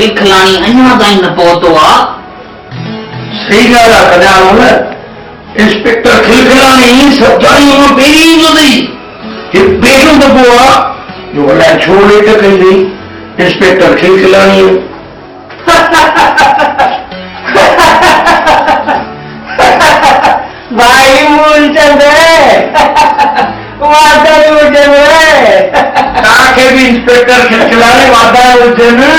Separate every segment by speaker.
Speaker 1: खिलखिलानी अञा ताईं न पहुतो आहे।
Speaker 2: सही ॻाल्हि आहे कल्याण न इंस्पेक्टर खिलखिलानी सच्चाई में पहिरीं ईंदो अथई। हे पहिरियों दफ़ो आहे जो अलाए छो लेट कई अथई इंस्पेक्टर खिलखिलानी।
Speaker 3: भाई मूलचंद वादा
Speaker 2: तव्हांखे भी इंस्पेक्टर खिलखिलानी वादा हुजनि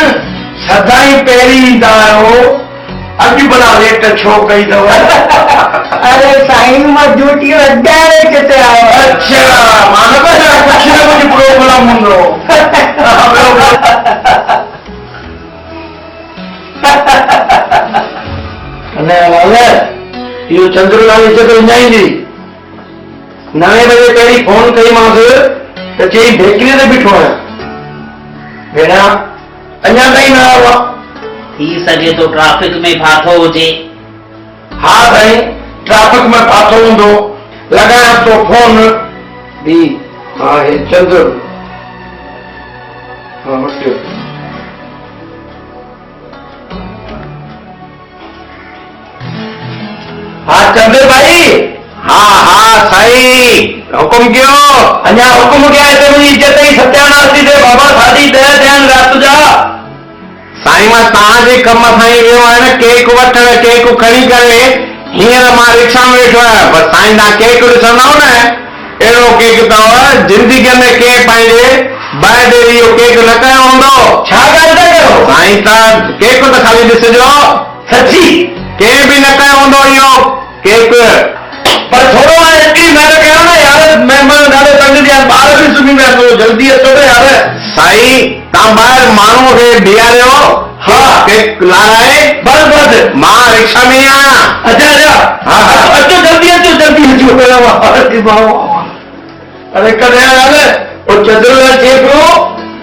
Speaker 2: सदाई पहिरीं ईंदा आहियो। अॼु भला लेट छो कई अथव?
Speaker 3: अरे साईं मां ड्यूटी अॾारे किथे आयो।
Speaker 2: अच्छा मां न कुझु न कुझु प्रोग्राम हूंदो। इहो चंद्रलाल जॻह विञाईंदी 9 बजे पहिरीं फोन कईमांसि त चई बेकरीअ ते बीठो आहियां। भेण अञा ताईं न आयो आहे।
Speaker 1: थी सघे तो ट्रैफिक में फाथो हुजे।
Speaker 2: हा साईं ट्रैफिक में फाथो हूंदो। लॻायां तो फोन बि। हा हे चंद्र हा वठो। हाँ चंद्र भाई। हाँ हाँ साईं हुकुम कयो। अञा हुकुम कया है मुंहिंजी इज़त जी सत्यानाश थी थिए बाबा। साढी 10 थियनि राति जा। साईं मां तव्हांजे कम सां ई वियो आहियां न केक वठण। केक खणी करे हींअर मां रिक्शा में वेठो आहियां। बसि साईं तव्हां केक ॾिसंदव न अहिड़ो केक अथव ज़िंदगीअ में के पंहिंजे बर्थडे इहो केक न कयो हूंदो। छा ॻाल्हि था कयो साईं? त केक त खाली ॾिसिजो। सची कंहिं बि न कयो हूंदो इहो केक। पर थोरो हाणे एतिरी महिनत कयो न यार। महिमान ॾाढो तंग थिया आहिनि। ॿार बि सुम्ही पिया थोरो जल्दी अचो न यार। साईं तव्हां ॿाहिरि माण्हूअ खे बीहारियो। हा केक लाराए। बस बस मां रिक्शा में ई आहियां। अच्छा अच्छा हा हा अचो जल्दी अचो जल्दी अचो। अरे कॾहिं यार वो चंद्रलाल चए पियो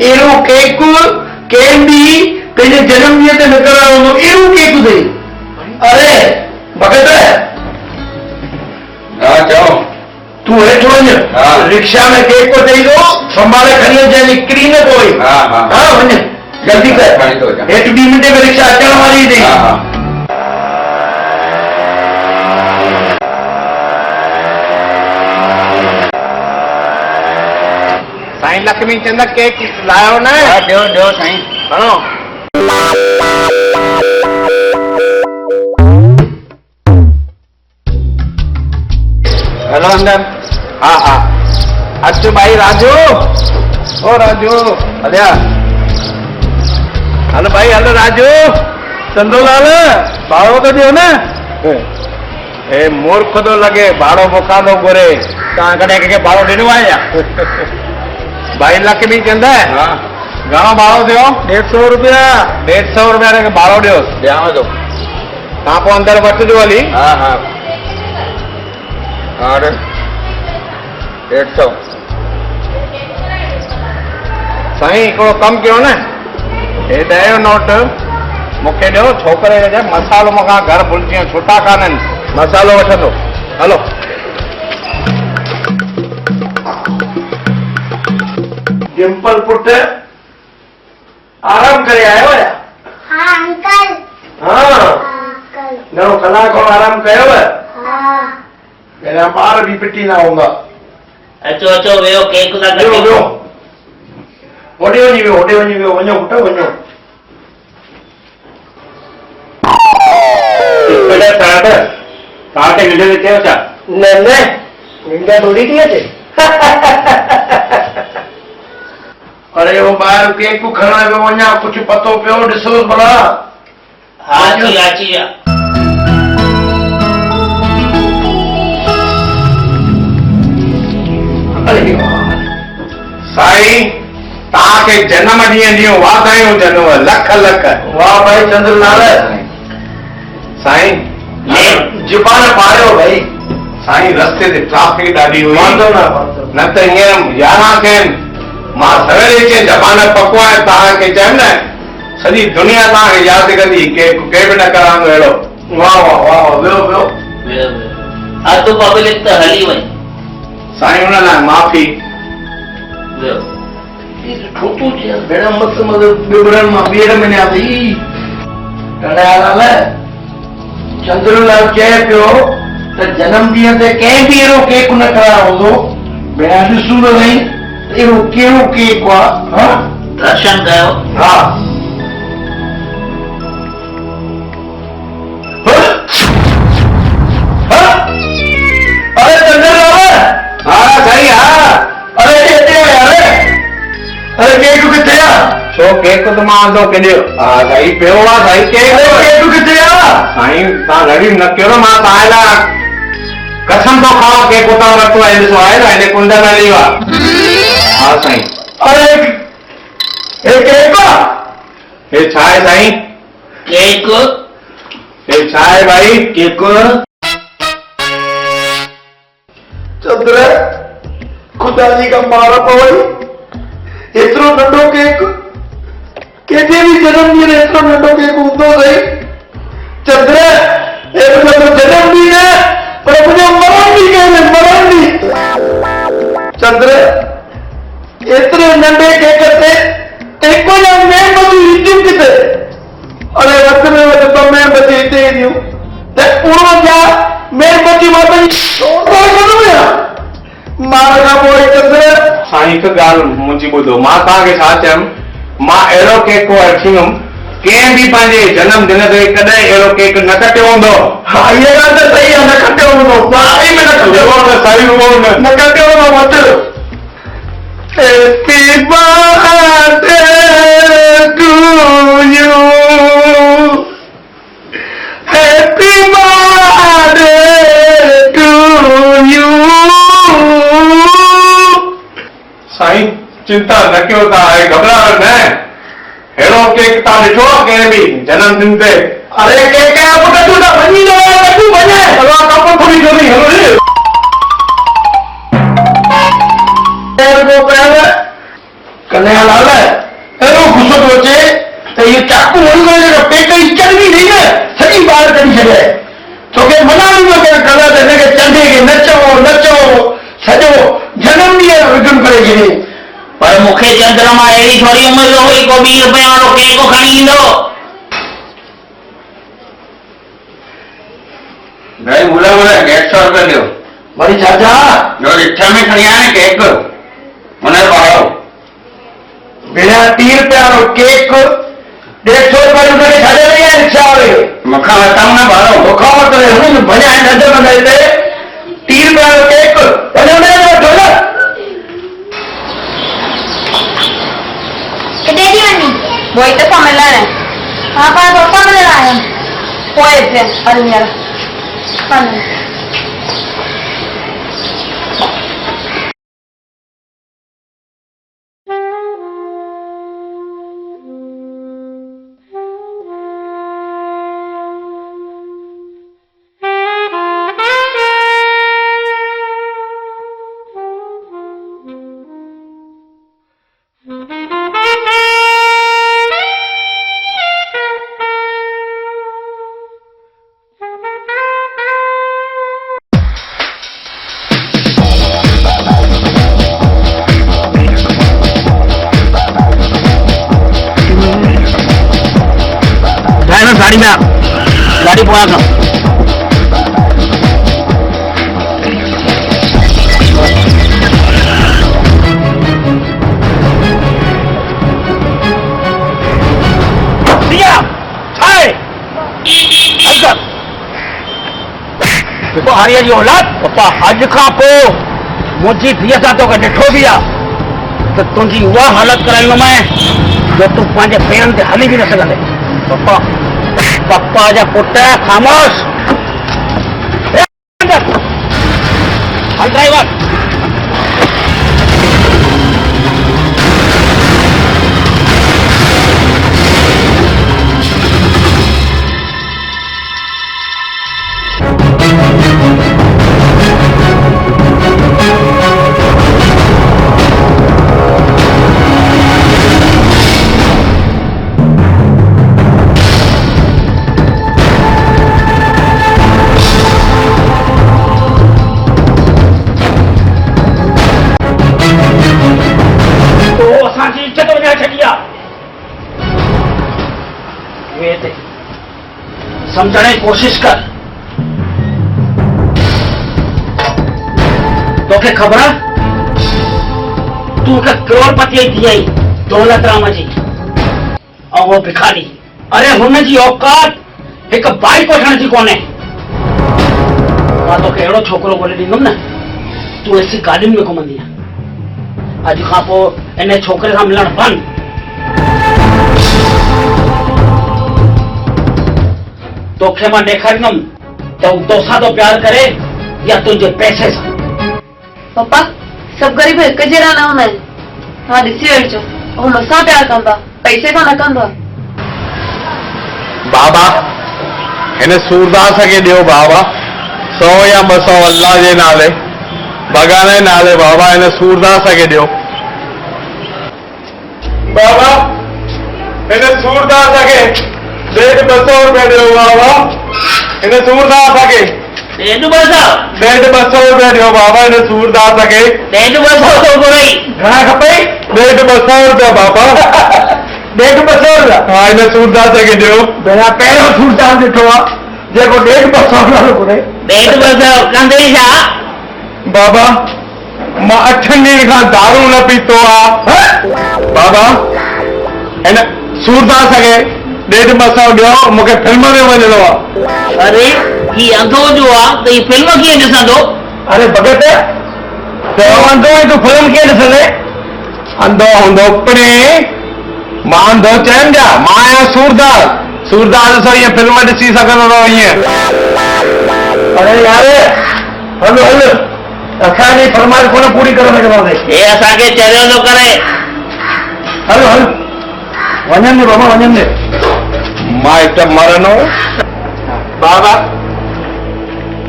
Speaker 2: अहिड़ो केक कंहिं बि पंहिंजे जनम ॾींहं ते न करायो हूंदो। अहिड़ो केक अथई। अरे भगत हा चओ तूं हेठि वञ। रिक्शा में केक को ॾेई दो संभाले खणी अचे निकिरी न पोइ। हा हा हा वञ जल्दी कर। हेठि 2 मिंटे में रिक्शा अचण वारी अथई। साईं लक्ष्मी चंद केक लायो न? ॾियो ॾियो साईं खणो। हेलो अंदर। हाँ हाँ अचु भाई राजू। ओ राजू हलिया। हलो भाई हलो राजू। चंदूलाल भाड़ो तो ॾियो न। ए मूर्ख तो लगे भाड़ो मूंखां थो घुरे। तव्हां कॾहिं कंहिंखे भाड़ो ॾिनो आहे छा? भाई लक्ष्मी चंद घणो भाड़ो थियो? 150 रुपया। 150 रुपया हिनखे भाड़ो ॾियो। ॾियांव थो। तव्हां पोइ अंदरि वठिजो हली। हा हा और 150 साईं हिकिड़ो कमु कयो न हे 10 जो नोट मूंखे ॾियो। छोकिरे खे मसालो मूंखां घर भुलिजी वियो। छुटा कान्हनि मसालो वठंदो। हलो डिम्पल पुट आराम करे आयो या?
Speaker 4: हाँ अंकल।
Speaker 2: हाँ
Speaker 4: अंकल
Speaker 2: 9 कलाक आराम कयो?
Speaker 4: हाँ
Speaker 2: मेरा ॿार भी पिटी ना होगा।
Speaker 1: अचो अचो वेहो केक था
Speaker 2: वियो
Speaker 1: कटियो।
Speaker 2: वियो होॾे वञी वियो होॾे वञी वियो। वञो पुट वञो। तव्हांखे निंड में चयो छा? न न निंड थोड़ी थी अचे। अरे वो ॿाहिरि केक खणण वियो वञा कुझु पतो पियो ॾिसो भला।
Speaker 1: हा अची अची
Speaker 2: साईं तव्हांखे जन्म ॾींहं ॾींहुं वाधायूं हुजनिव लख लख। वाह भाई चंद्रलाल। साईं जुबान पाड़ियो भाई। साईं रस्ते ते ट्रैफिक ॾाढी हुई। न त हींअर 11 थियनि मां सवेल अचे जबान पकवाए तव्हांखे चयमि न सॼी दुनिया तव्हांखे यादि कंदी के बि न कराईंदो अहिड़ो। वाह वाह वाह वियो वियो
Speaker 1: अधु पब्लिक त हली वई।
Speaker 2: साईं हुन लाइ माफ़ी।
Speaker 3: छोटू છે ભેડા મત મત વિવરણમાં બેડ મને આવી કણાલા ચંદ્રલાલ કહે પ્યો તો જન્મદિન તે કે બી એરો કેક ન કરાવો બેડા શું નહીં એરો કેવો કેક વા હા
Speaker 1: દર્શન કયો
Speaker 3: હા અરે ચંદ્રલાલ
Speaker 2: હા સાઈ હા
Speaker 3: અરે અરે કેક किथे आ
Speaker 2: छो केक तो मां दो के दियो हा साई पियो वा साई केक
Speaker 3: केक किथे आ
Speaker 2: साई ता घड़ी न कयो मां ताला कसम तो खाओ केक उता रखो है सो आए ना ने कुंडा में लीवा हा साई
Speaker 3: अरे ए केक
Speaker 2: ए छाए साई
Speaker 1: केक
Speaker 2: ए छाए भाई केक
Speaker 3: चंद्र खुदा जी का मारा पवई एतरो नंढो केक केजे भी जन्मदिन एतरो नंढो केक हूंदो सही चंद्र ए मतलब जन्मदिन है पर मुझे मरण दी कहने मरण दी चंद्र एतरे नंढे केक ते एको ना मैं बदी इज्जत किते अरे वक्त में तो मैं बदी इते दियो ते पूर्ण जा मैं बदी माता तो करो मेरा मारगा बोल चंद्र
Speaker 2: साई हिकु ॻाल्हि मुंहिंजी ॿुधो मां तव्हांखे छा चयमि मां अहिड़ो केक वठींदुमि कंहिं बि पंहिंजे जन्मदिन ते कॾहिं अहिड़ो केक न कटियो हूंदो
Speaker 3: हा ये ॻाल्हि त सही आहे न कटियो हूंदो वाकई में न कटियो
Speaker 2: उहो त सही उहो
Speaker 3: न कटियो हूंदो वठ happy birthday to you happy birthday to you
Speaker 2: Sai चिंता न कयो तव्हां घबरायो न अहिड़ो केक तव्हां ॾिठो आहे कंहिं बि जन्मदिन ते
Speaker 3: अरे के क्या पुट तू ना बनी लो तू बने
Speaker 2: हलो कप थोड़ी जो नहीं हलो रे
Speaker 3: तेरे को पहले कन्या लाल एरो गुस्सो सोचे तो ये चाकू होई गए जो पेट की चर्बी नहीं है सही बाहर करी छड़े तो के मना नहीं के कला देने के चंदे के नचो नचो सजो जन्मदिन विघन करेगी
Speaker 1: पर मूंखे चंद्रमा अहिड़ी थोरी उमिरि जो हुई को 20 रुपए वारो केक खणी ईंदो
Speaker 2: भाई बोला 150 रुपया ॾियो
Speaker 3: बड़ी चाचा
Speaker 2: जो रिक्शा में खणी आया न केक उन्हें भाड़ो
Speaker 3: बिना 30 रुपया वारो केक 150 रुपया उनके छड़े नहीं है रिक्शा वाले
Speaker 2: मूंखां वठां न भाड़ो
Speaker 3: धोखा मत करे हुन भॼा नजर न दे 30 रुपया वारो केक वञो ने वठो न
Speaker 4: किथे थी वञी
Speaker 5: वही तो सम्मेलन है
Speaker 4: हा पाण पप्पा मिलण आया
Speaker 5: पोए थे अरियल
Speaker 1: गाड़ी में गाड़ी पहुंचा दो देखो हारिया जी औलाद पप्पा अज खां पोइ मुंहिंजी धीअ सां तोखे ॾिठो बि आहे त तुंहिंजी उहा हालत कराईंदुमि मैं जो तूं पंहिंजे पेरनि ते हली बि न सघंदे पप्पा पप्पा जा पुट ख़ामोश हल ड्राइवर वे ते समझने की कोशिश कर। तो के खबर तू के करोड़पति थी आई दौलत राम जी और वो भिखारी। अरे हुन जी औकात एक बाइक वठण जी कोने। मां तो अहिड़ो छोकिरो ॻोल्हे ॾींदुमि न तूं एसी गाॾियुनि में घुमंदी अॼु खां पोइ इन छोकिरे सां मिलण बंदि। तोखे मां ॾेखारींदुमि त हू तोसां थो प्यार करे या तुंहिंजे पैसे सां।
Speaker 5: पप्पा सभु गरीब हिक जहिड़ा न हूंदा आहिनि। तव्हां ॾिसी वठिजो हू मूंसां प्यार कंदा पैसे सां न कंदो।
Speaker 2: बाबा हिन सूरदास खे ॾियो बाबा 100 या 200 अल्लाह जे नाले भॻवान जे नाले बाबा हिन सूरदास खे ॾियो। बाबा हिन सूरदास खे 150 रुपया ॾियो बाबा हिन सूरदास खे 150 रुपया ॾियो बाबा हिन सूरदास खे
Speaker 1: 150 तो घुरई
Speaker 3: घणा खपई
Speaker 2: 150 रुपया बाबा
Speaker 3: 150 रुपया।
Speaker 2: हा हिन सूरदास खे ॾियो।
Speaker 3: भेणा पहिरियों सूरदास ॾिठो आहे जेको 150 रुपया घुरे।
Speaker 1: 150 कंदे छा?
Speaker 2: बाबा मां 8 ॾींहंनि खां दारू न पीतो आहे। बाबा हिन सूरदास खे 150 ॾियो मूंखे फिल्म में वञिणो आहे।
Speaker 1: अरे ही अंधो जो आहे त ही फिल्म कीअं ॾिसंदो?
Speaker 3: अरे भगत तो अंधो है तू फिल्म कीअं ॾिसंदे?
Speaker 2: अंधो हूंदो पिणे मां अंधो चयमि छा मां आहियां सूरदास। सूरदास सां ईअं फिल्म ॾिसी सघंदो अथव ईअं।
Speaker 3: अरे यार हलो हलो असांजी फरमाइश कोन पूरी करे सघंदासीं।
Speaker 1: हे असांखे चरियो थो करे।
Speaker 3: हलो हलो वञनि बाबा वञनि।
Speaker 2: मां हिते मरनो बाबा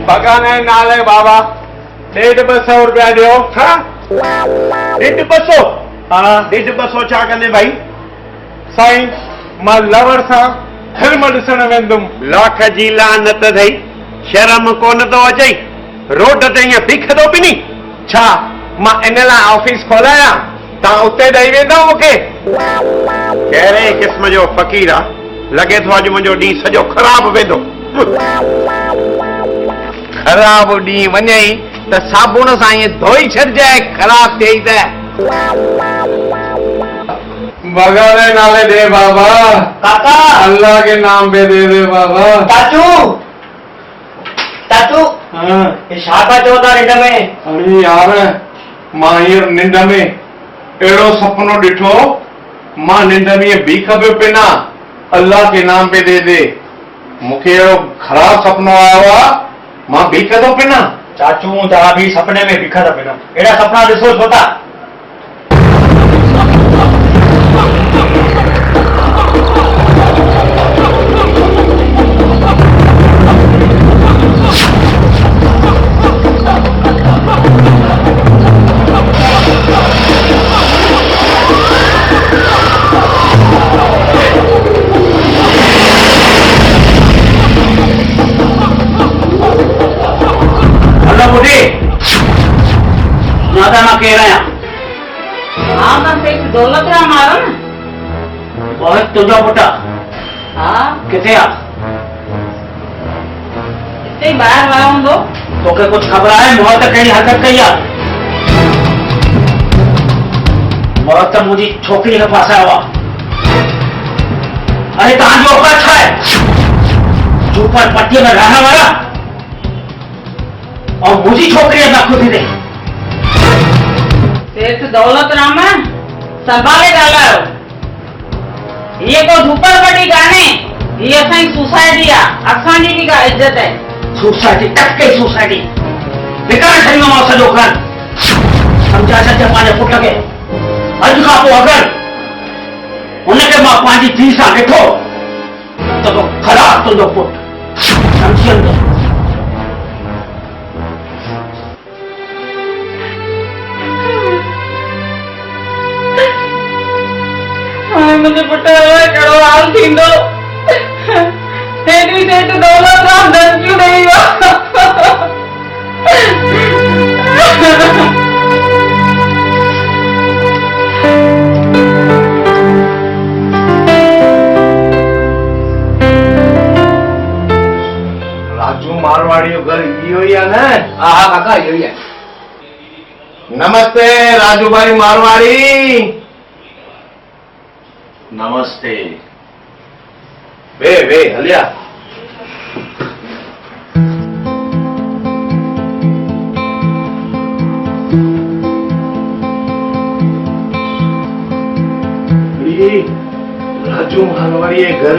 Speaker 2: भॻवान जे नाले बाबा 150 रुपया ॾियो।
Speaker 3: हाँ 150
Speaker 2: हा
Speaker 3: 150 छा कंदे भाई?
Speaker 2: साईं मां लवर सां फिल्म ॾिसण वेंदुमि।
Speaker 3: लाख जी लानत अथई शर्म कोन थो अचई रोड ते ईअं बिख थो पिनी
Speaker 2: छा मां इन लाइ ऑफिस खोलायां तव्हां उते ॾेई वेंदव मूंखे?
Speaker 3: कहिड़े क़िस्म जो फ़क़ीर आहे लॻे थो अॼु मुंहिंजो ॾींहुं सॼो ख़राब वेंदो।
Speaker 2: ख़राब ॾींहुं वञे त साबुण सां ईअं धोई छॾिजांइ ख़राब थिए त। भॻवान जे नाले दे बाबा
Speaker 1: काका
Speaker 2: अल्लाह के नाम पे दे दे बाबा।
Speaker 1: चाचू चाचू
Speaker 2: हाँ
Speaker 1: हे छा था चओ था निंड में?
Speaker 2: अरे यार मां हींअर निंड में अहिड़ो सपनो ॾिठो मां निंड में ईअं बीख पियो पिना अल्लाह के नाम पे दे दे। मूंखे अहिड़ो ख़राब सपनो आयो आहे मां बीख थो पिना।
Speaker 1: चाचू तव्हां बि सपने में बिख था पिनो अहिड़ा सपना ॾिसो छो था? मां केरु आहियां?
Speaker 5: हाँ मां सेठ दौलत राम आयो न।
Speaker 1: बहुत तुंहिंजो पुटु
Speaker 5: हाँ
Speaker 1: किथे आहे?
Speaker 5: हिते ॿाहिरि वियो हूंदो।
Speaker 1: तोखे कुझु ख़बर आहे मौत कहिड़ी हरकत कई आहे? मौत मुंहिंजी छोकिरी खे फासायो आहे। अरे तव्हांजो औकात छा आहे? झूपड़ पट्टीअ में रहण वारा और मुंहिंजी छोकिरीअ में खुदी थी।
Speaker 5: सेठ दौलत राम संभाले ॻाल्हायो। ये को झूपड़पट्टी कान्हे ये असांजी सोसाइटी आहे असांजी बि का इज्जत आहे।
Speaker 1: सोसाइटी टके सोसाइटी विकास छॾींदो मां सॼो घर। सम्झा छॾ पंहिंजे पुट खे अॼु खां पोइ अगरि हुनखे मां पंहिंजी धीउ सां ॾिठो त तो ख़राब तुंहिंजो पुटु सम्झी वेंदो।
Speaker 5: मुंहिंजे पुट जो कहिड़ो हाल थींदो? हेॾी सेठ दौलत राम धमकियूं ॾेई वियो।
Speaker 2: मारवाड़ियों घर इहो ही है ना?
Speaker 1: हाँ हाँ काका यही है।
Speaker 2: नमस्ते राजू भाई मारवाड़ी।
Speaker 1: नमस्ते।
Speaker 2: वे हलिया। राजू मारवाड़ी घर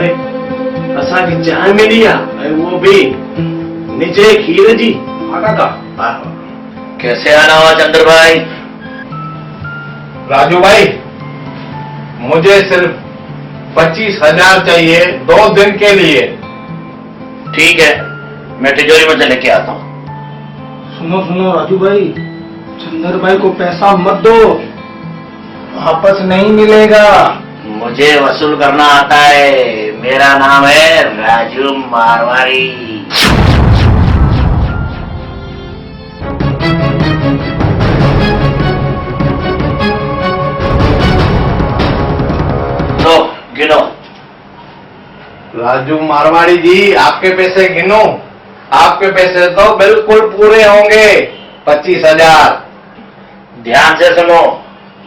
Speaker 2: असा की चाय मिली है, वो भी नीचे खीर जी।
Speaker 1: हाँ काका।
Speaker 6: कैसे आना हुआ चंद्र भाई?
Speaker 2: राजू भाई मुझे सिर्फ 25,000 चाहिए 2 दिन के लिए।
Speaker 6: ठीक है, मैं तिजोरी में से लेके आता हूँ।
Speaker 3: सुनो सुनो राजू भाई, चंदर भाई को पैसा मत दो, वापस नहीं मिलेगा।
Speaker 6: मुझे वसूल करना आता है, मेरा नाम है राजू मारवाड़ी। तो गिनो।
Speaker 2: राजू मारवाड़ी जी आपके पैसे गिनो। आपके पैसे तो बिल्कुल पूरे होंगे 25,000।
Speaker 6: ध्यान से सुनो,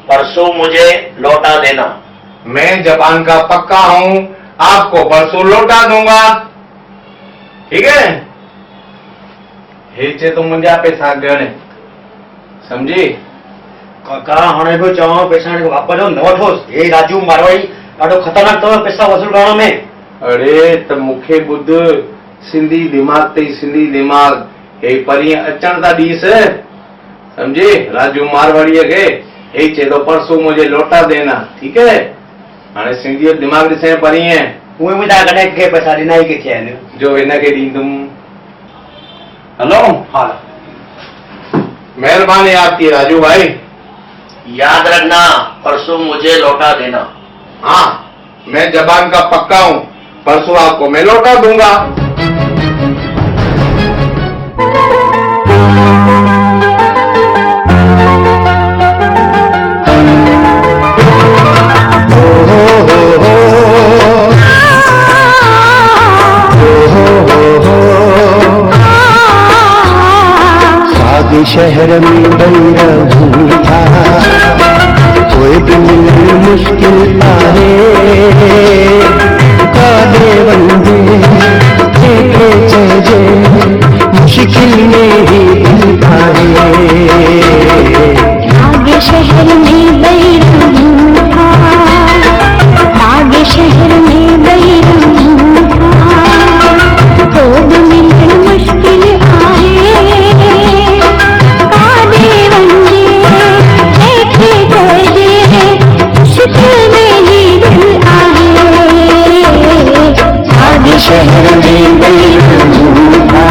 Speaker 6: परसों मुझे लौटा देना।
Speaker 2: मैं जबान का पक्का हूं, आपको परसों लौटा दूंगा, ठीक है? हेचे तो मुंहिंजा पैसा गणे, समझी?
Speaker 1: काका हाणे को चवां पैसा वापस न वठोसि। हे राजू मारवाड़ी ॾाढो ख़तरनाक अथव पैसा वसूल करण में।
Speaker 2: अरे त मूंखे ॿुध, सिंधी दिमाग़ ते सिंधी दिमाग़, हे परीं अचण था ॾीस, समझे? राजू मारवाड़ीअ खे हे चए थो परसों मुझे लौटा देना, ठीक है? हाणे सिंधियत दिमाग़ ॾिसे परीं
Speaker 1: उहे मुंहिंजा कॾहिं कंहिं पैसा ॾिना ई किथे आहिनि।
Speaker 2: जो हिनखे ॾींदुमि। हलो,
Speaker 1: हा
Speaker 2: मेहरबानी आपकी राजू भाई।
Speaker 6: याद रखना, परसों मुझे लौटा देना।
Speaker 2: हाँ, मैं जबान का पक्का हूं, परसों आपको मैं लौटा दूंगा।
Speaker 7: शहर में बन था कोई भी मिलना मुश्किल आहे काले बंदे देखे चले मुश्किल में ही दिल आए। आगे शहर में बैरम था, आगे शहर में बैरम था, तो भी मिलना मुश्किल शहर में बैरम था।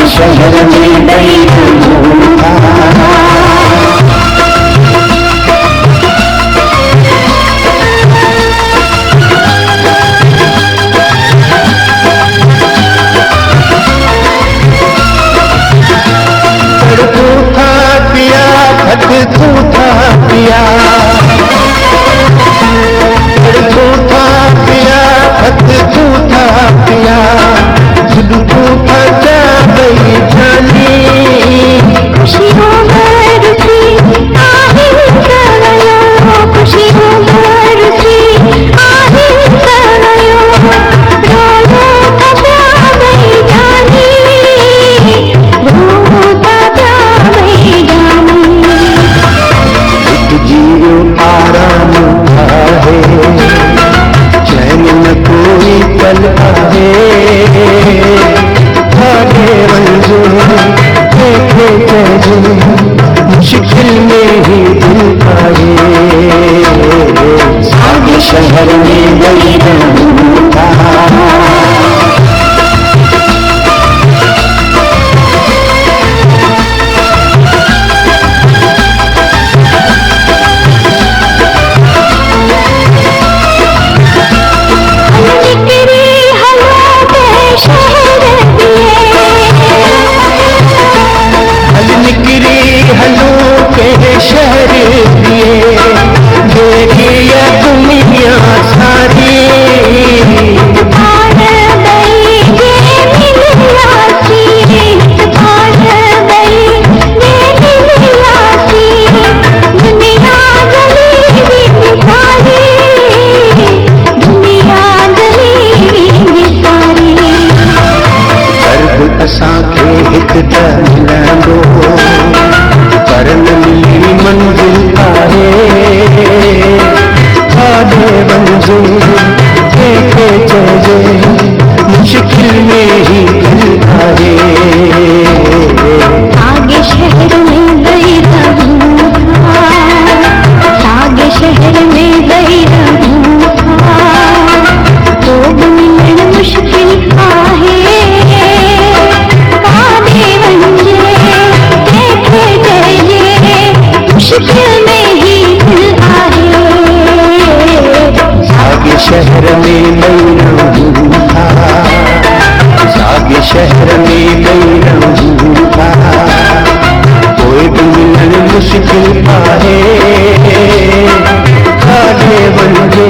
Speaker 7: शहर में बैरम था। यो आराम आहे, चैन न कोई पल आहे, भागे वंजो देखे जजे, मुश्किल में ही दिल आए, सागे शहर में गई रहूं कहाँ। शहर दिए देखिए दुनिया सारी, दर्द असांखे हिकु त मिलंदो, पर मिली मंजिल आहे, भागे वंजो देखे चइजे, मुश्किल में ही दिल आहे, आगे शहर में गई रहूं, आगे शहर में गई रहूं, तो मिलन मुश्किल आहे, भागे वंजे देखे चइजे, मुश्किल में ही दिल आहे, सागे शहर में गई रहूं, सागे शहर में गई रहूं, कोई भी मिलन मुश्किल आहे, भागे वंजे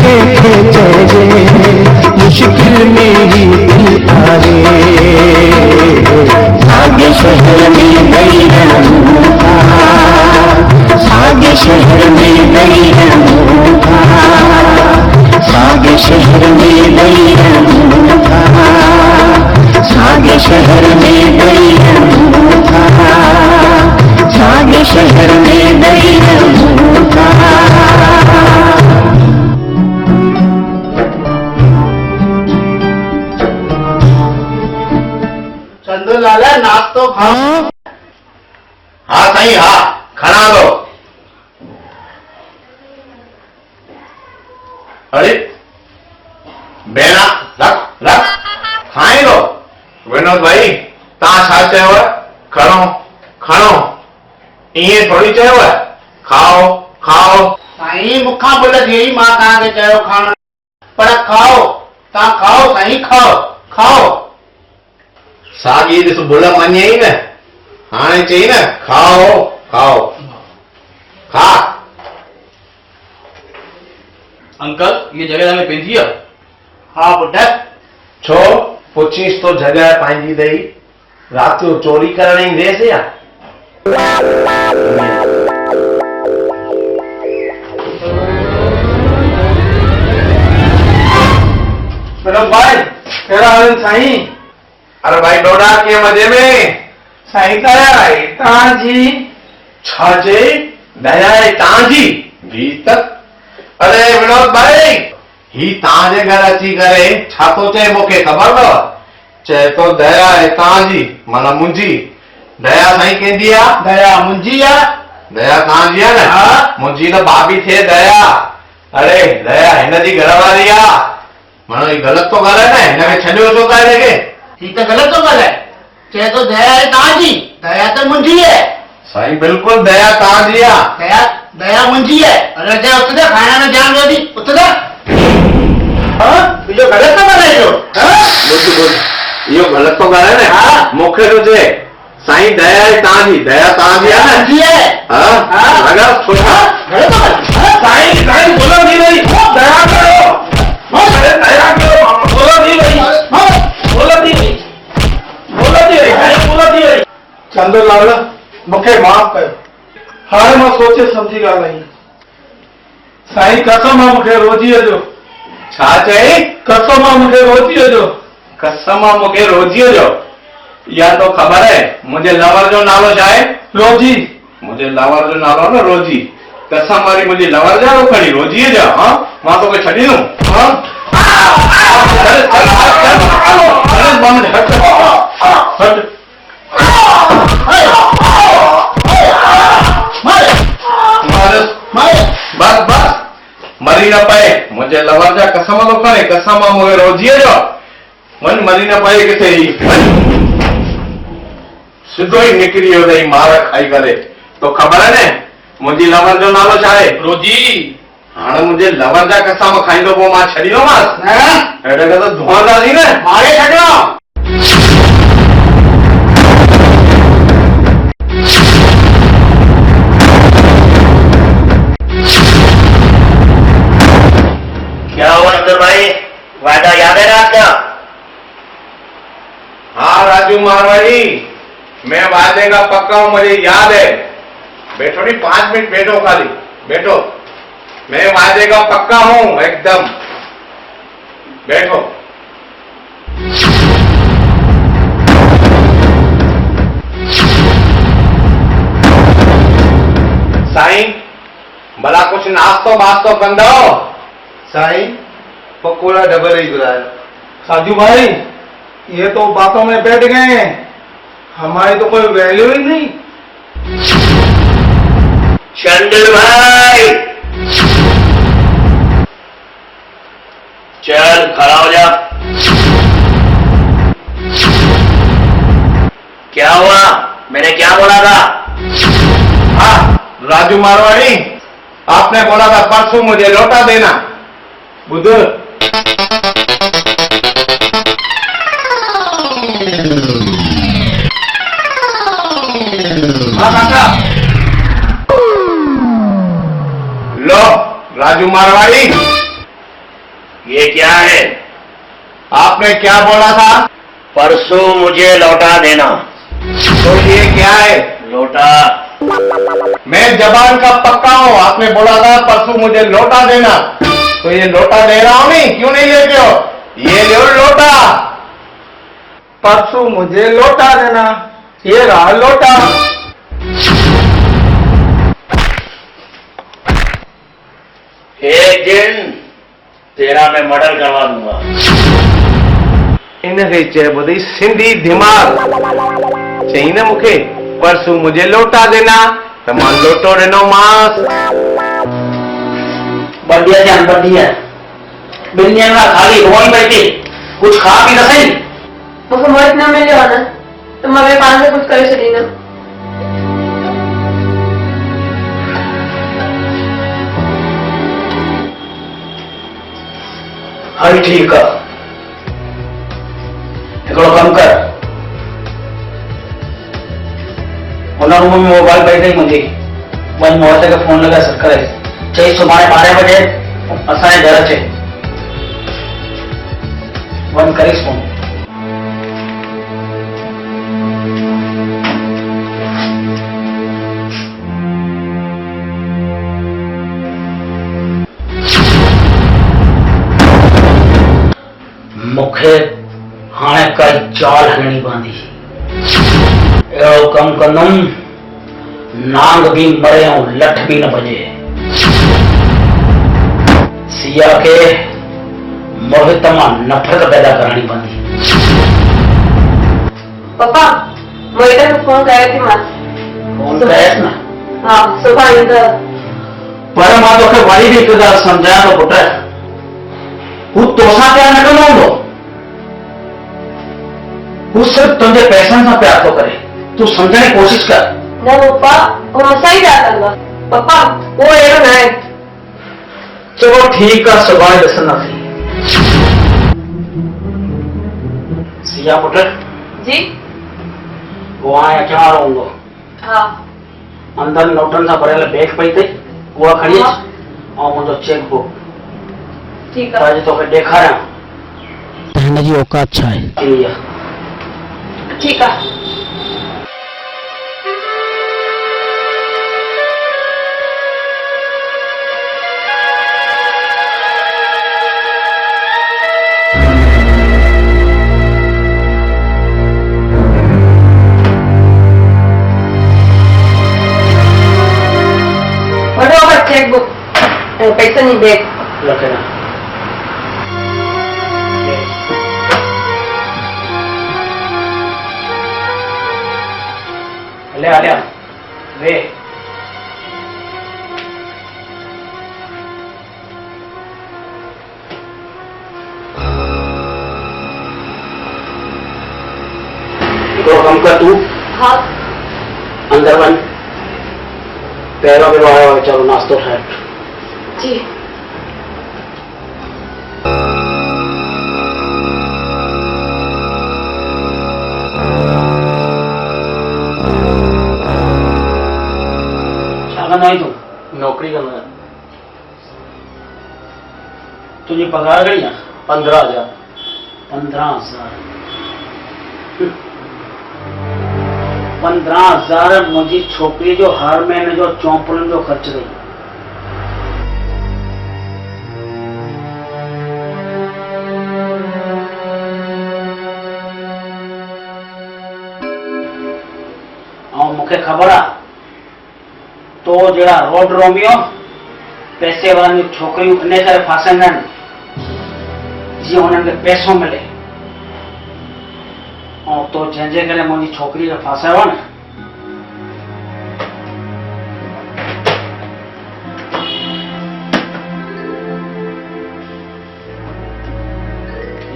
Speaker 7: देखे चइजे, मुश्किल में ही दिल आहे, सागे शहर में गई रहूं, सागे शहर में गई रहूं, सागे शहर में गई रहूं, सागे शहर में गई रहूं, सागे शहर में गई रहूं।
Speaker 1: चंदू लाला नाश्तो खाओ।
Speaker 2: हाँ साईं हाँ, खड़ा दो। अरे बेना रख रख खाई लो। विनोद भाई तव्हां छा चयो? खणो खणो ईअं थोरी चयो, खाओ खाओ।
Speaker 1: साईं मूंखां भुल थी वई, मां तव्हांखे चयो खाइण, पर खाओ, तव्हां खाओ साईं, खाओ खाओ।
Speaker 2: साॻी ॾिस भुल मञे न, हाणे चई न खाओ खाओ, खा।
Speaker 8: अंकल ये जगह हमें पंहिंजी आहे?
Speaker 1: हा बुढ़ा,
Speaker 2: छो पुछीस तो जगह पंहिंजी अथई, राति जो चोरी करण ईंदेसि या?
Speaker 3: विनोद भाई कहिड़ा हाल आहिनि साईं?
Speaker 2: अरे भाई डोडा कीअं मज़े में?
Speaker 3: साईं दया आहे तव्हांजी।
Speaker 2: छा चई? दया आहे तव्हांजी? भी तक। अरे विनोद भाई ही तव्हांजे घर अची करे छा थो चए मूंखे ख़बर अथव? चए थो दया आहे तव्हांजी, माना मुंहिंजी। दया साईं कंहिंजी आहे?
Speaker 1: दया मुंहिंजी आहे।
Speaker 2: दया तव्हांजी आहे न?
Speaker 1: हा।
Speaker 2: मुंहिंजी त भाभी थिए दया। अरे दया हिनजी घरवारी आहे, माना ही ग़लति थो ॻाल्हाए न, हिनखे छॾियो छो था हिनखे?
Speaker 1: ही त ग़लति थो ॻाल्हाए, चए थो दया आहे तव्हांजी, दया त मुंहिंजी आहे।
Speaker 2: साईं बिल्कुलु दया तव्हांजी आहे।
Speaker 1: दया दया मुंहिंजी आहे। अरे दया उठ जा, खाइण में जान वेंदी, उठ जा। इहो ग़लति थो ॻाल्हाए जो।
Speaker 2: इहो ग़लति थो ॻाल्हाए न?
Speaker 1: हा।
Speaker 2: मूंखे थो चए साईं दया आहे तव्हांजी, दया तव्हांजी आहे न?
Speaker 1: मुंहिंजी आहे।
Speaker 2: हा लॻा सुठा।
Speaker 1: ग़लति थो ॻाल्हाए।
Speaker 2: साईं साईं भुल थी वई, दया कयो। अरे दया कयो, भुल थी वई, भुल थी वई, भुल थी वई, साईं भुल थी वई।
Speaker 3: चंदूलाल मूंखे माफ़ कयो, हाणे मां सोचे सम्झी ॻाल्हाई। साईं कसम आहे मूंखे रोज़ीअ जो।
Speaker 2: छा चई?
Speaker 3: कसम आहे मूंखे रोज़ीअ जो।
Speaker 2: कसम आहे मूंखे रोज़ीअ जो। या तो ख़बर है मुंहिंजे लवर जो नालो छा आहे?
Speaker 3: रोज़ी।
Speaker 2: मुंहिंजे लवर जो नालो न रोज़ी। कसम वारी मुंहिंजी लवर जा खणी रोजीअ जा हा मां तोखे छॾींदुमि हा चल चल चल बंद हट हट बस बस मरी न पए मुंहिंजे लवर जा कसम थो खणे कसम मुंहिंजे रोजीअ जो वञ मरी न पए किथे ई सिधो ई निकिरी वियो अथई मार खाई करे तो ख़बर आहे न मुंहिंजी लवर जो नालो छा आहे
Speaker 8: रोजी
Speaker 2: हाणे मुंहिंजे लवर जा कसम खाईंदो पोइ मां छॾींदोमांसि अहिड़े करे त धुआंदासीं न
Speaker 1: मारे छॾियो
Speaker 6: क्या हुआ अब्दुल भाई, वादा याद है ना आपका?
Speaker 2: हाँ राजू मारवाड़ी मैं वादे का पक्का हूँ मुझे याद है बैठो नहीं 5 मिनट बैठो खाली बैठो मैं वादे का पक्का हूँ एकदम बैठो साईं भला कुछ नाश्तो वास्तो कंदो
Speaker 3: साईं पकोड़ा डबल ही बुलाया। साजू भाई ये तो बातों में बैठ गए हैं, हमारी तो कोई वैल्यू ही नहीं।
Speaker 6: चंदर भाई चल खड़ा हो जा। क्या हुआ, मैंने क्या बोला था?
Speaker 2: हाँ राजू मारवाड़ी आपने बोला था परसों मुझे लौटा देना बुध हाँ काका लो राजू मारवाड़ी
Speaker 6: ये क्या है?
Speaker 2: आपने क्या बोला था
Speaker 6: परसों मुझे लौटा देना।
Speaker 2: तो ये क्या है
Speaker 6: लौटा।
Speaker 2: मैं जबान का पक्का हूँ आपने बोला था परसों मुझे लौटा देना तो ये लौटा दे रहा हूँ नहीं क्यों नहीं लेते हो ये लो लोटा
Speaker 3: परसों मुझे लौटा देना, ये रहा लौटा।
Speaker 6: एक दिन तेरा मैं मर्डर करवा दूंगा।
Speaker 2: इनके चइबो अथई सिंधी दिमाग चई न मूंखे परसों मुझे लौटा देना तो मां लोटो ॾिनोमांसि
Speaker 1: बढ़िया जान बढ़िया बिल्डिंग में खाली रोई बैठी कुछ खा पी न सही
Speaker 4: मूंखे मौत न मिलियो आहे न त मां ॿिए पाण खे कुझु करे छॾींदमि।
Speaker 1: हल ठीक है हिकिड़ो कम कर हुन रूम में मोबाइल पई अथई मुंहिंजी वञ मोहते खे फोन लॻाए सॾु करे चई सुभाणे 12 बजे असांजे घर अचे वञ करीस फोन। मूंखे हाणे काई चाल हलणी पवंदी अहिड़ो कम कंदुमि नांग भी मरे ऐं लठ भी न भॼे सिया खे मोहित मां नफ़रत पैदा करणी पवंदी।
Speaker 4: पप्पा मोहित खे फोन कयो थी मां।
Speaker 1: फोन कयसि न
Speaker 4: हा सुभाणे ईंदव।
Speaker 1: पर मां तोखे वरी बि हिकु ॻाल्हि सम्झायां थो पुट हू तोसां प्यार न कंदो हूंदो हू सिर्फ़ तुंहिंजे पैसनि सां प्यार थो करे तूं सम्झण जी कोशिश कर।
Speaker 4: न पप्पा वो मूंसां ई प्यार कंदो आहे। पप्पा वो अहिड़ो न आहे।
Speaker 1: चलो ठीक है सुभाणे ॾिसंदासीं। सिया पुट
Speaker 4: जी
Speaker 1: वो हाणे अचण वारो हूंदो
Speaker 4: हा
Speaker 1: अंदर नोटनि सां भरियल बैग पई अथई उहा खणी अच ऐं मुंहिंजो चेक बुक
Speaker 4: ठीकु आहे।
Speaker 1: अॼु तोखे ॾेखारियां हिन जी औकात छा आहे।
Speaker 4: ठीकु आहे। चेकबुक पैसा नहीं बैग
Speaker 1: रखेना ले आ वे तो हम कर तू
Speaker 4: हाँ
Speaker 1: अंदर बन पैरों में आया चलो नाश्तो है
Speaker 4: जी
Speaker 1: नहीं तू
Speaker 8: नौकरी करना है।
Speaker 1: तुझे पगार गई
Speaker 8: 15,000।
Speaker 1: 15,000 15,000 मुझी छोकरी जो हर महीने जो चौंपड़न जो खर्च गई और मुखे खबर आ तो जरा रोड रोमियो पैसे वाली छोकरियों इन करे फासंदा जी उन्हनि खे पैसो मिले और तो जंहिंजे करे मुंहिंजी छोकरी खे फासायो न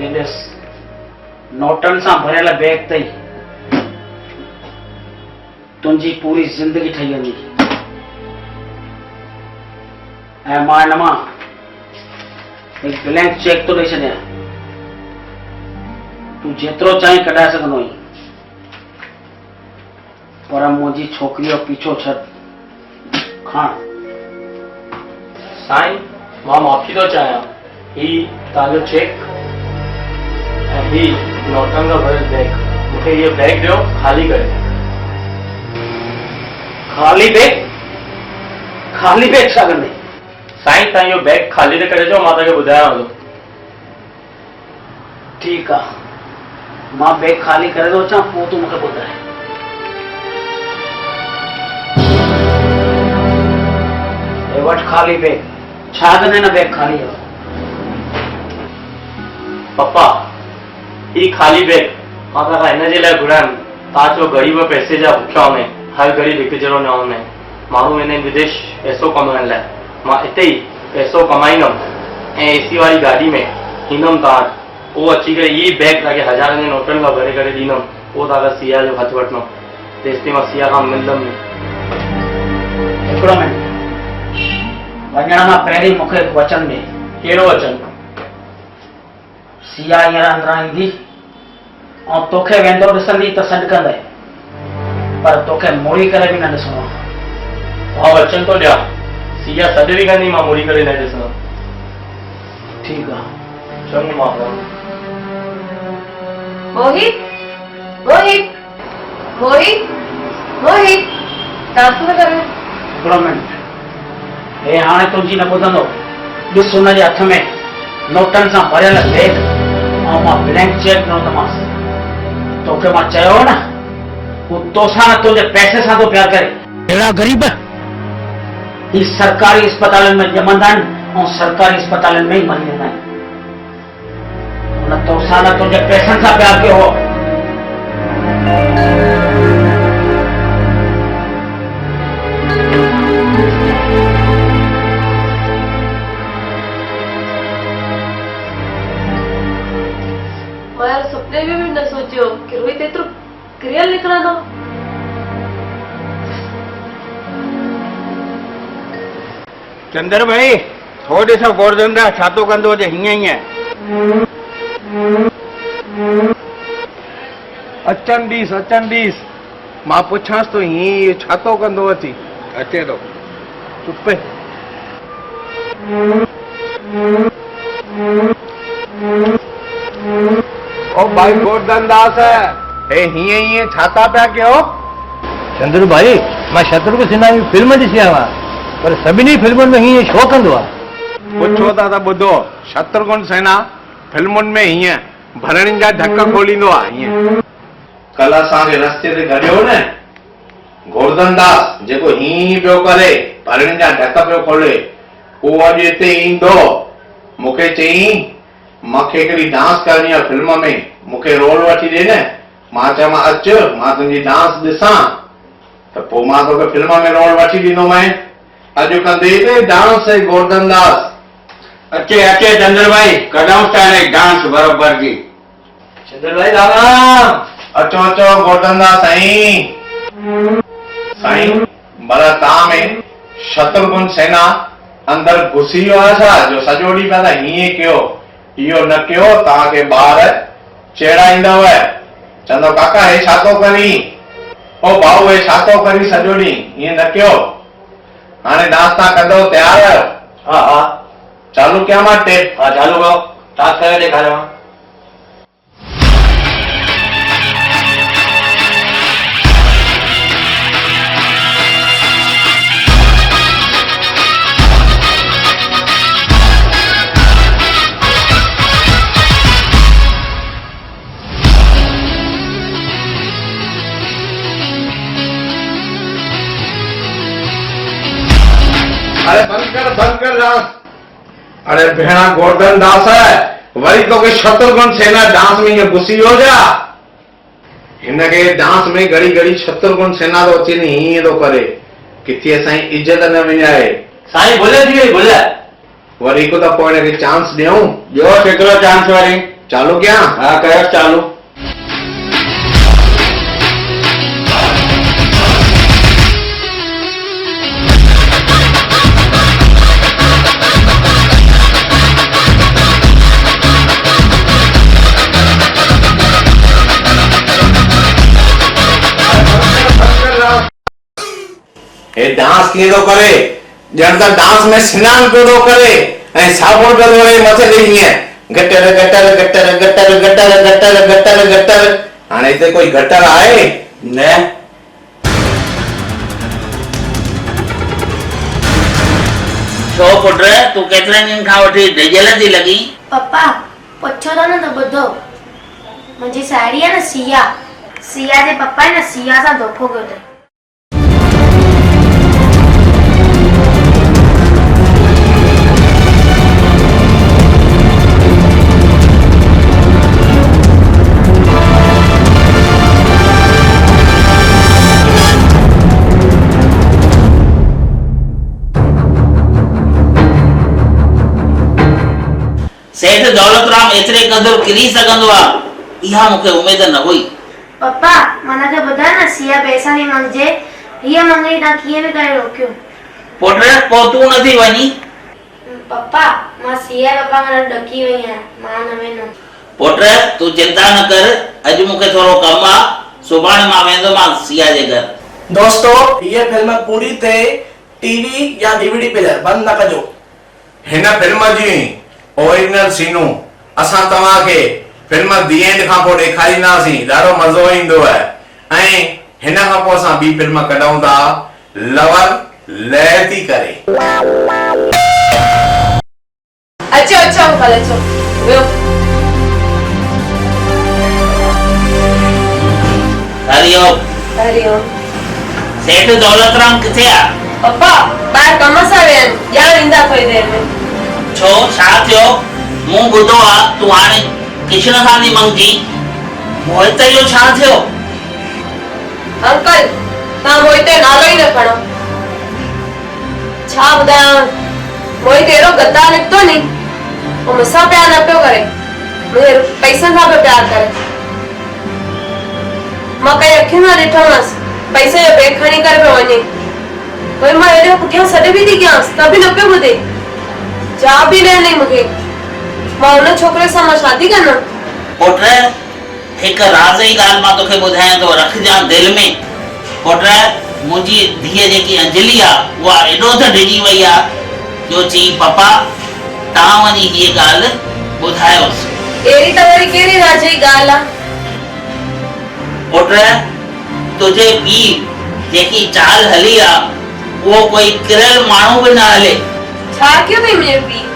Speaker 1: ये ॾिस नोटनि सां भरियल बैग अथई तुंहिंजी पूरी जिंदगी ठही वेंदी ऐं मां हिन मां हिकु ब्लैंक चेक थो ॾेई छॾियां तूं जेतिरो चाहीं कढाए सघंदो आहीं पर मुंहिंजी छोकिरी जो पीछो छॾ खण
Speaker 8: साईं मां माफ़ी थो चाहियां ही तव्हांजो चेक ऐं ही नोटनि खां भरियल बैग मूंखे इहो बैग ॾियो ख़ाली करे
Speaker 1: खाली बैग छा कंदे
Speaker 8: साईं तव्हां इहो बैग ख़ाली त करे चओ मां तव्हांखे ॿुधायांव थो
Speaker 1: ठीकु आहे मां बैग खाली करे थो अचां पोइ तूं मूंखे ॿुधाए हे वटि खाली बैग छा कंदे न बैग खाली आहे
Speaker 8: पप्पा ही ख़ाली बैग मां तव्हांखां हिन जे लाइ घुरायमि तव्हां चओ ग़रीब पैसे जा भुखिया हूंदा आहिनि हर ग़रीब हिकु जहिड़ो न हूंदा आहिनि माण्हू वेंदा आहिनि विदेश पैसो कमाइण लाइ मां हिते ई पैसो कमाईंदुमि ऐं एसी वारी गाॾी में ईंदुमि तव्हां पोइ अची करे इहे बैग तव्हांखे हज़ारनि जे नोटनि खां भरे करे ॾींदुमि पोइ तव्हांखां सिया जो हथु वठंदुमि तेसिताईं मां सिया खां मिलंदुमि
Speaker 1: हिकिड़ो मिंट वञण खां पहिरीं मूंखे हिकु वचन ॾे
Speaker 8: कहिड़ो वचन
Speaker 1: सिया हींअर अंदरां ईंदी ऐं तोखे वेंदो ॾिसंदी त सॾु कंदे पर तोखे मोड़ी करे बि न ॾिसणो आहे
Speaker 8: मां वचन थो ॾियां सिया सॾु बि कंदी मां मुड़ी करे न ॾिसंदुमि
Speaker 1: ठीकु आहे
Speaker 8: चङो मां
Speaker 4: मोहित मोहित मोहित मोहित ट्रांसफर कर
Speaker 1: हिकिड़ो मिंट हे हाणे तुंहिंजी न ॿुधंदो ॾिस हुनजे हथ में नोटनि सां भरियल बैग ऐं मां ब्लैंक चेक ॾिनो अथमांसि तोखे मां चयो न हू तोसां न तुंहिंजे पैसे सां थो प्यार करे अहिड़ा ग़रीब ही सरकारी अस्पतालनि में ॼमंदा आहिनि ऐं सरकारी अस्पतालनि में ई मरी वेंदा आहिनि हुन तोसां न तुंहिंजे पैसनि सां प्यार कयो हो
Speaker 4: मैं सपने में भी न सोचियो कि रोहित एतिरो क्रियल निकिरंदो
Speaker 3: चंदर भाई हो ॾिसो गोरधंदा छा थो कंदो अचे हीअं ई आहे अचनि ॾीस मां पुछांसि थो हीअं छा थो कंदो अची अचे थो चुप ओ भाई गोरधनदास हे हीअं हीअं छा था पिया कयो
Speaker 9: चंद्रू भाई मां शत्रुघ्न सिन्हा जी फिल्म ॾिसी आयो आहियां पर सभिनी फिल्मुनि में हीअं छो कंदो आहे
Speaker 3: पुछो था त ॿुधो शत्रुघ्न सिन्हा फिल्मुनि में हीअं भरणियुनि जा ढक खोलींदो आहे हीअं
Speaker 2: कल असांखे रस्ते ते गॾियो न गोवर्धन दास जेको ही पियो करे परणी जा ढक पियो खोले उहो अॼु हिते ईंदो मूंखे चयईं मूंखे हिकिड़ी डांस करणी आहे फिल्म में मूंखे रोल वठी ॾे न मां चयोमांसि अचु मां तुंहिंजी डांस ॾिसां त पोइ मां तोखे फिल्म में रोल वठी ॾींदोमांइ अॼु कंदे डांस गोवर्धन दास
Speaker 1: अचे अचे चंद्र भाई कढूं था डांस बराबर जी
Speaker 9: चंद्र भाई दादा
Speaker 2: अचो अचो गोवर्धन दास साईं साईं भला तव्हां में शत्रुघ्न सेना अंदर घुसी वियो आहे छा जो सॼो ॾींहुं पिया हीअं कयो इहो न कयो तव्हांखे ॿार चेड़ाईंदव चवंदो काका हे छा थो करी ओ भाऊ हे छा थो करी सॼो ॾींहुं ईअं न कयो हाणे डांस तव्हां कंदव तयार आहियो
Speaker 1: हा हा
Speaker 2: चालू कयां मां टेप
Speaker 1: हा चालू करो डांस करे ॾेखारियो
Speaker 2: अरे बंद कर डांस अरे भेणा गोवर्धन दास है वरी तोखे शत्रुघ्न सेना डांस में ईअं घुसी वियो छा हिनखे डांस में घड़ी घड़ी शत्रुघ्न सेना थो अचे हीअं थो करे किथे असांजी इज्जत न विञाए
Speaker 1: साईं भुले थी वई भुले
Speaker 2: वरी हिकु दफ़ो हिनखे चांस ॾियूं
Speaker 1: ॿियो हिकिड़ो चांस वरी
Speaker 2: चालू कयां
Speaker 1: हा कयो चालू
Speaker 2: हे डांस कीअं थो करे ॼण त डांस में सनानु पियो थो करे ऐं साबुण पियो थो वञे मथे ते हीअं gutter gutter gutter gutter gutter gutter gutter gutter हाणे हिते कोई गटर आहे
Speaker 1: न
Speaker 6: छो पुट तूं केतिरनि ॾींहंनि खां वठी डिजल थी लॻी
Speaker 10: पप्पा पुछो था न त ॿुधो मुंहिंजी साहेड़ी आहे न सिया जे पप्पा न सिया सां धोखो कयो अथई
Speaker 6: सेठ दौलतराम एतिरे क़दुरु किरी सघंदो आहे इहा मूंखे उमेद न हुई
Speaker 10: पप्पा माना के ॿुधायो न सिया पैसा नहीं मंगजे हीअ मंगणी तव्हां कीअं बि करे रोकियो
Speaker 6: पुट पोइ तूं नथी वञी
Speaker 10: पप्पा मां सिया पप्पा खां ॾकी वई आहियां मां न वेंदुमि
Speaker 6: पुट तूं चिंता न कर अॼु मूंखे थोरो कमु आहे सुभाणे मां वेंदोमांसि सिया जे घर
Speaker 11: दोस्तों ये फिल्म पूरी थे टीवी या डीवीडी प्लेयर बंद न कजो
Speaker 2: हिन फिल्म जी ओरिजिनल सीनूं असां तव्हांखे फिल्म दी एंड खां पोइ ॾेखारींदासीं ॾाढो मज़ो ईंदो आहे ऐं हिन खां पोइ असां ॿी फिल्म कढूं था लवर लय थी करे
Speaker 4: अचो अचो अंकल अचो वियो
Speaker 6: हरिओम
Speaker 4: हरिओम
Speaker 6: सेठ दौलतराम किथे आहे
Speaker 4: पप्पा ॿाहिरि कम सां विया आहिनि ॼाण ईंदा थोरी देरि में
Speaker 6: छो छा थियो मूं ॿुधो आहे तूं हाणे किशन सां थी मंगजी मोहित जो छा थियो
Speaker 4: अंकल तव्हां मोहित जो नालो ई न खणो छा ॿुधायां मोहित अहिड़ो गद्दार निकितो नी उहो मूंसां प्यार न पियो करे मुंहिंजे पैसनि सां पियो प्यार करे मां कई अखियुनि सां ॾिठोमांसि पैसे जो बैग खणी करे पियो वञे वरी मां हेॾे पुठियां सॾ बि थी कयांसि त बि न पियो ॿुधे जवाब बि ॾियण ॾेई मूंखे मां हुन छोकिरे सां मां शादी कंदमि
Speaker 6: पुट हिकु राज़ जी ॻाल्हि मां तोखे ॿुधायां थो रखजांइ दिलि में पुट मुंहिंजी धीअ जेकी अंजलि आहे उहा एॾो त डिॼी वई आहे जो चई पप्पा तव्हां वञी हीअ ॻाल्हि ॿुधायोसि
Speaker 4: अहिड़ी त वरी कहिड़ी राज़ जी ॻाल्हि आहे
Speaker 6: पुट तुंहिंजे पीउ जेकी चाल हली आहे उहो कोई किरियल माण्हू बि न हले
Speaker 4: छा कयो अथई मुंहिंजे पीउ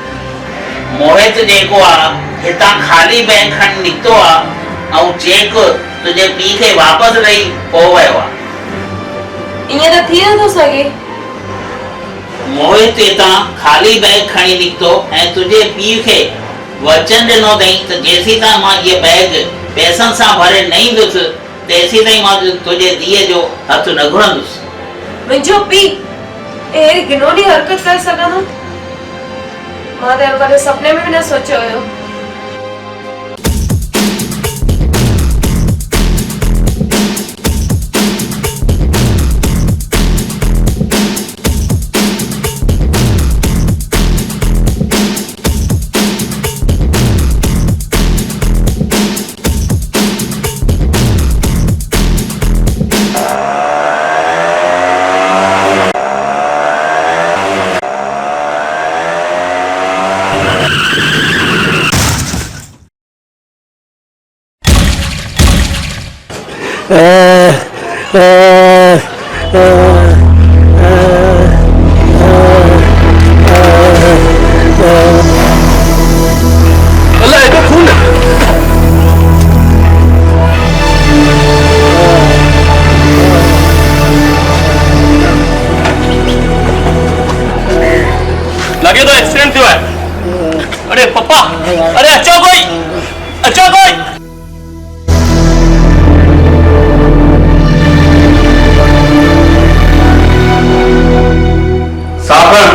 Speaker 6: मोहित जेको आहे हितां ख़ाली बैंक खणी निकितो आहे ऐं चेक तुंहिंजे पीउ खे वापसि ॾेई पोइ वियो आहे
Speaker 4: ईअं त थी नथो सघे।
Speaker 6: मोहित हितां ख़ाली बैग खणी निकितो ऐं तुंहिंजे पीउ खे वचन ॾिनो अथई त जेसीं ताईं मां इहे बैग पैसनि सां भरे न ईंदुसि तेसीं ताईं मां तुंहिंजे धीअ जो हथु न घुरंदुसि।
Speaker 4: मुंहिंजो पीउ अहिड़ी घिनौनी हरकत करे सघंदो? मां त कॾहिं सपने में बि न सोचियो हुयो।
Speaker 8: लगे तो एक्सीडेंट थियो है। अरे पप्पा, अरे अच्छा कोई।
Speaker 2: साबण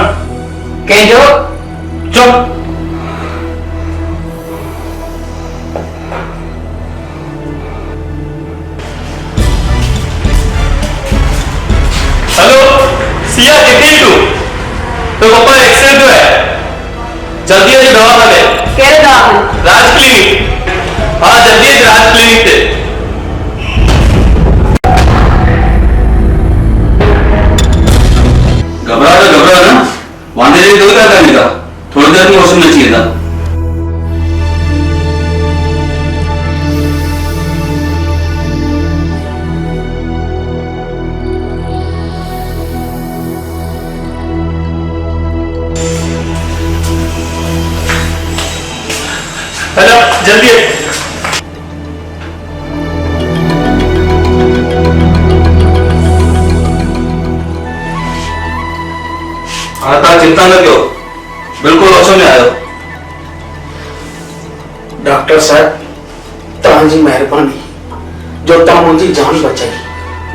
Speaker 2: कंहिंजो? चुप। हेलो सिया, किथे तू? तो पप्पा एक्सीडेंट हुआ है, जल्दी अच दवाखाने।
Speaker 4: कहिड़े दवाखाने?
Speaker 2: राज क्लिनिक। हाँ जल्दी अच राज क्लिनिक ते। घबरा ना, वांदे जी दो क्या करने का, थोड़ी देर में वॉशरूम में चाहिए था। हेलो जल्दी हाँ तव्हां चिंता न कयो, बिल्कुलु होश में आयो।
Speaker 3: डॉक्टर साहब तव्हांजी महिरबानी जो तव्हां मुंहिंजी जान बचाई।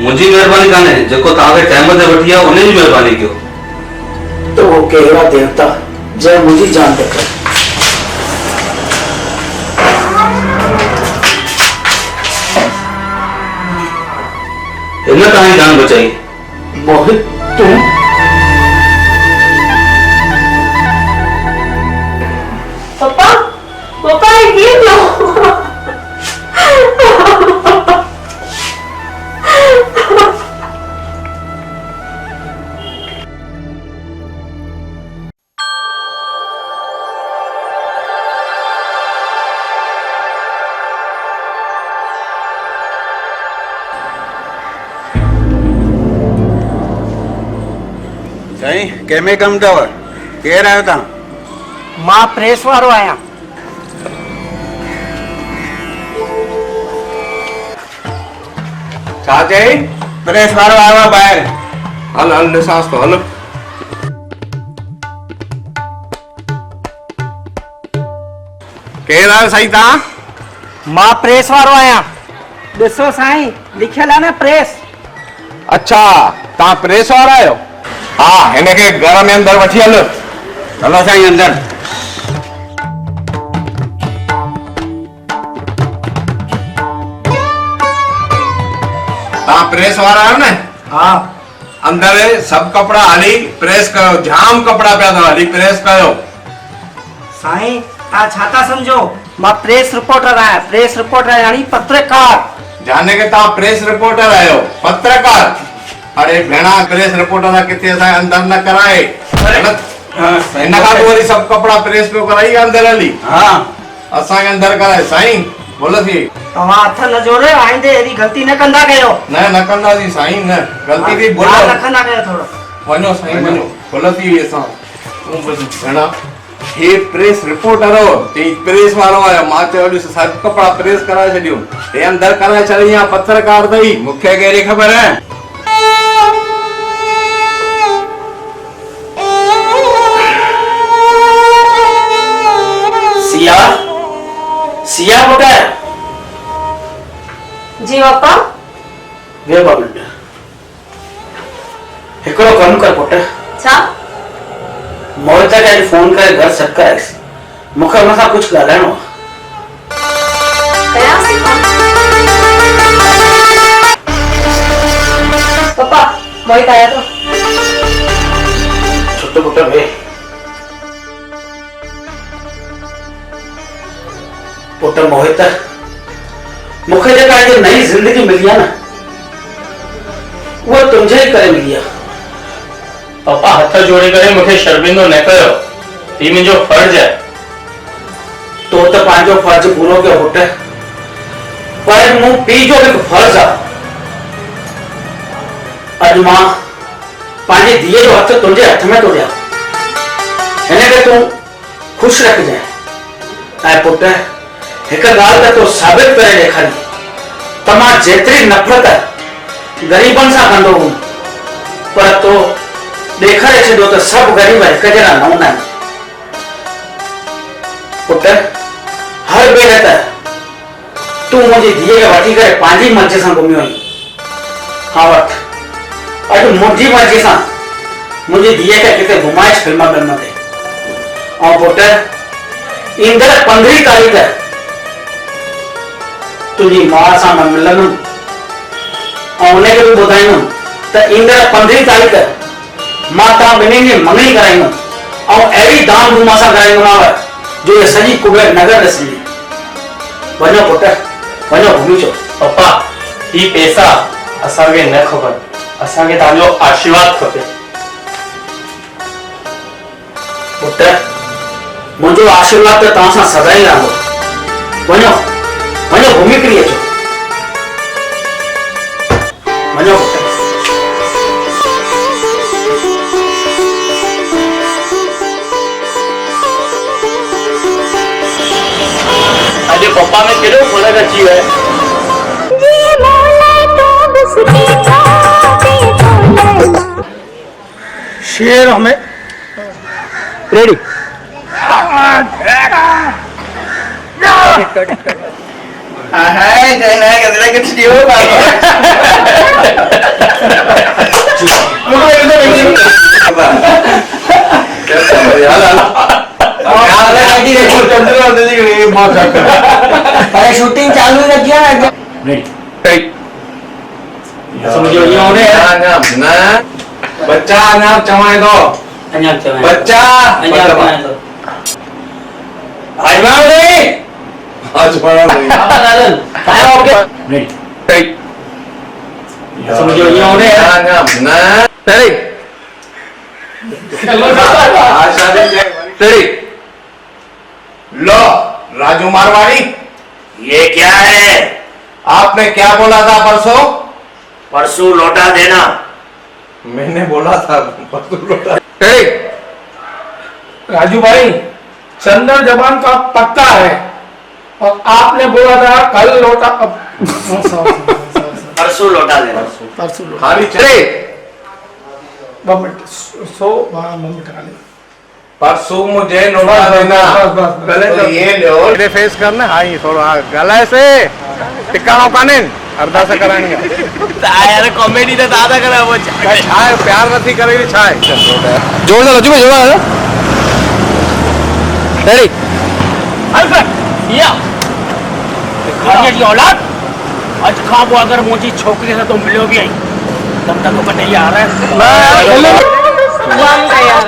Speaker 2: मुंहिंजी महिरबानी कान्हे, जेको तव्हांखे टाइम ते वठी आहे उन जी महिरबानी कयो।
Speaker 3: तो वो कहिड़ा देवता जंहिं मुंहिंजी जान बचाई।
Speaker 2: हिन तव्हांजी जान बचाई।
Speaker 3: मोहित तूं?
Speaker 4: पप्पा ये क्यों?
Speaker 1: साईं कंहिंमें कमु अथव? केरु आहियो तव्हां?
Speaker 11: मां प्रेस वारो आहियां।
Speaker 1: छा चई? प्रेस वारो आयो आहे ॿाहिरि।
Speaker 2: हल हल ॾिसांसि थो, हल।
Speaker 1: केरु आहियो साईं तव्हां?
Speaker 11: मां प्रेस वारो आहियां। ॾिसो साईं, लिखियल आहे न प्रेस।
Speaker 1: अच्छा तव्हां प्रेस वारा आहियो?
Speaker 2: हा हिनखे घर में अंदरि वठी हल।
Speaker 1: हलो साईं अंदरि।
Speaker 2: तव्हां प्रेस वारा आहियो न?
Speaker 11: हाँ।
Speaker 2: अंदरि सभु कपिड़ा हली प्रेस कयो, जाम कपिड़ा पिया अथव, हली प्रेस कयो।
Speaker 11: साईं तव्हां छा था सम्झो? मां प्रेस रिपोर्टर आहियां। प्रेस रिपोर्टर यानी पत्रकार।
Speaker 2: जाने के तव्हां प्रेस रिपोर्टर आहियो, पत्रकार? अरे भेणा प्रेस रिपोर्टर किथे असांखे अंदरि न कराए। हिन खां पोइ वरी सभु कपिड़ा प्रेस पियो कराई अंदरि हली।
Speaker 1: हा
Speaker 2: असांखे अंदरि कराए। साईं बोलो सी।
Speaker 11: तव्हां हथ न जोड़े, आइंदे अहिड़ी ग़लती न कंदा कयो।
Speaker 2: न कंदासीं साईं, न ग़लती थी। बोलो
Speaker 11: न कंदा कयो थोरो।
Speaker 2: वञो साईं वञो, बोलो थी असां। भेणा हे प्रेस रिपोर्टर हो, चई प्रेस वारो आयो। मां चयो ॾिस सभु कपिड़ा प्रेस कराए छॾियो, हे अंदरि कराए छॾी। पत्रकार अथई,
Speaker 1: मूंखे कहिड़ी ख़बर है?
Speaker 4: जी पापा।
Speaker 1: वे बाबू हिकिड़ो कमु कर पुट,
Speaker 4: छा?
Speaker 1: मोहित खे अॼु फोन करे घर सॾु कराइसि, मूंखे हुन सां कुझु ॻाल्हाइणो आहे।
Speaker 4: कयांसि थी पापा, मोहित आया तो।
Speaker 1: छुट्टो पुट वे पुट मोहित, मूंखे जेका अॼु नई ज़िंदगी मिली आहे न, उहा तुंहिंजे ई करे मिली आहे।
Speaker 8: पापा हथ जोड़े करे मूंखे शर्मिंदो न कयो, ही मुंहिंजो फर्ज है।
Speaker 1: तो त पंहिंजो फर्ज पूरो कयो पुट, पर मूं पीउ जो हिकु फर्ज आहे। अॼु मां पंहिंजी धीअ जो हथ तुंहिंजे हथ में थो ॾियां, हिनखे तूं ख़ुशि रखजांइ। ऐं पुट हिकु ॻाल्हि त तूं साबित करे ॾेखारी त मां जेतिरी नफ़रत ग़रीबनि सां कंदो हुउमि, पर तो ॾेखारे छॾियो त सभु ग़रीब हिकु जहिड़ा न हूंदा आहिनि। पुट हर भेरे त तूं मुंहिंजी धीअ खे वठी करे पंहिंजी मर्ज़ी सां घुमियो आहीं। हा वठ, अॼु मुंहिंजी मर्ज़ी सां मुंहिंजी धीअ खे किथे घुमाइसि फिल्म ते। ऐं पुट ईंदड़ 15 तारीख़ तुंहिंजी माउ सां मां मिलंदुमि ऐं उनखे बि ॿुधाईंदुमि त ईंदड़ 15 तारीख़ मां तव्हां ॿिन्हिनि जी मङणी कराईंदुमि ऐं अहिड़ी धाम धूम सां कराईंदोमांव जो इहे सॼी कुबेर नगर ॾिसंदी। वञो पुट, वञो घुमी अचो।
Speaker 8: पप्पा ही पैसा असांखे न खपनि, असांखे तव्हांजो आशीर्वाद खपे।
Speaker 1: पुट मुंहिंजो आशीर्वाद त तव्हां सां सदाईं रहंदो। वञो वञो घुमी फिरी अचो, वञो पुट।
Speaker 8: अॼु पप्पा में केॾो फर्क़ु अची वियो आहे।
Speaker 1: शेर हमें रेडी।
Speaker 11: शूटिंग चालू रखी है।
Speaker 1: समझो ये होने
Speaker 2: बच्चा अनाप चवाए दो, बच्चा
Speaker 1: समझो ये होने
Speaker 2: लो राजू मारवाड़ी,
Speaker 6: ये क्या है?
Speaker 2: आपने क्या बोला था परसों?
Speaker 6: परसों लौटा देना।
Speaker 2: मैंने बोला था परसों लौटा।
Speaker 3: राजू भाई, चंदन जबान का पक्का है और आपने बोला था कल लौटा।
Speaker 6: परसों लौटा देना।
Speaker 3: परसों
Speaker 2: खाली चले परसों मुझे लौटा देना। पहले तो ये लो
Speaker 9: फेस करना। हाँ ये थोड़ा गला से टिकाणो काने अर्धा से करानी
Speaker 6: यार कॉमेडी तो दादा करे वो
Speaker 9: छाए प्यार नहीं करे छाए जोड़ दे रजू में जोड़ा है रेडी
Speaker 1: या खाने की औलाद आज खाबो अगर मुझी छोकरी से तो मिलो भी आई तब तक तो पटे आ रहा है।
Speaker 9: यार